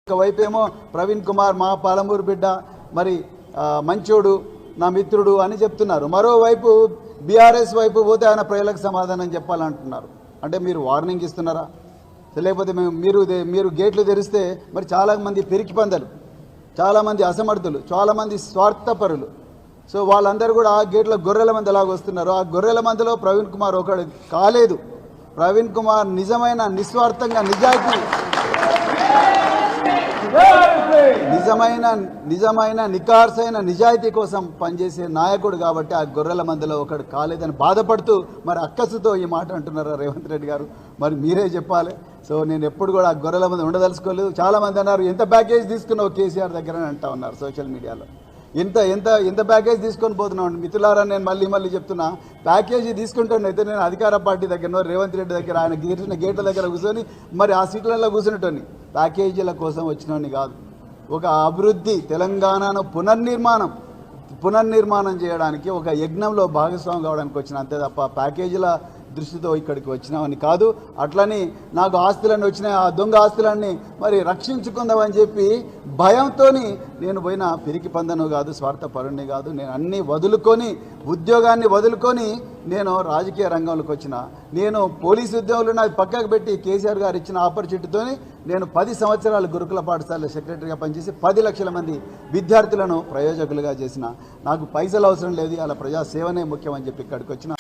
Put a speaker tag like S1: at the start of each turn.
S1: ఒకవైపేమో ప్రవీణ్ కుమార్ మా పాలమూరు బిడ్డ మరి మంచోడు నా మిత్రుడు అని చెప్తున్నారు. మరోవైపు బీఆర్ఎస్ వైపు పోతే ఆయన ప్రజలకు సమాధానం చెప్పాలంటున్నారు. అంటే మీరు వార్నింగ్ ఇస్తున్నారా? లేకపోతే మీరు గేట్లు తెరిస్తే మరి చాలామంది పెరికి పందలు, చాలామంది అసమర్థులు, చాలామంది స్వార్థపరులు, సో వాళ్ళందరూ కూడా ఆ గేట్ల గొర్రెల మంది ఎలాగ వస్తున్నారు. ఆ గొర్రెల మందిలో ప్రవీణ్ కుమార్ ఒకడు కాలేదు. ప్రవీణ్ కుమార్ నిజమైన నిస్వార్థంగా నిజమైన నికార్సైన నిజాయితీ కోసం పనిచేసే నాయకుడు కాబట్టి ఆ గొర్రెల మందిలో ఒకడు కాలేదని బాధపడుతూ మరి అక్కసుతో ఈ మాట అంటున్నారా రేవంత్ రెడ్డి గారు? మరి మీరే చెప్పాలి. సో నేను ఎప్పుడు కూడా ఆ గొర్రెల మంది ఉండదలుచుకోలేదు. చాలామంది అన్నారు ఎంత ప్యాకేజ్ తీసుకున్నావు కేసీఆర్ దగ్గర అని అంటా ఉన్నారు సోషల్ మీడియాలో. ఎంత ప్యాకేజ్ తీసుకొని పోతున్నాను మిత్రులారా. నేను మళ్ళీ చెప్తున్నా, ప్యాకేజీ తీసుకుంటానైతే నేను అధికార పార్టీ దగ్గర రేవంత్ రెడ్డి దగ్గర ఆయన గీసిన గేట్ల దగ్గర కూర్చొని మరి ఆ సీట్లలో కూర్చునేటోని ప్యాకేజీల కోసం వచ్చినోని కాదు. ఒక అభివృద్ధి తెలంగాణను పునర్నిర్మాణం చేయడానికి ఒక యజ్ఞంలో భాగస్వామి కావడానికి వచ్చిన, అంతే తప్ప ప్యాకేజీల దృష్టితో ఇక్కడికి వచ్చినామని కాదు. అట్లని నాకు ఆస్తులన్నీ వచ్చినాయి, ఆ దొంగ ఆస్తులన్నీ మరి రక్షించుకుందామని చెప్పి భయంతో నేను పోయిన పిరికి పందను కాదు, స్వార్థపరుణ్ణి కాదు. నేను అన్నీ వదులుకొని, ఉద్యోగాన్ని వదులుకొని నేను రాజకీయ రంగంలోకి వచ్చిన. నేను పోలీసు ఉద్యోగులు నాకు పక్కకు పెట్టి కేసీఆర్ గారు ఇచ్చిన ఆపర్చునిటీతో నేను 10 సంవత్సరాలు గురుకుల పాఠశాల సెక్రటరీగా పనిచేసి 10 లక్షల మంది విద్యార్థులను ప్రయోజకులుగా చేసిన. నాకు పైసలు అవసరం లేదు, అలా ప్రజాసేవనే ముఖ్యం అని చెప్పి ఇక్కడికి వచ్చిన.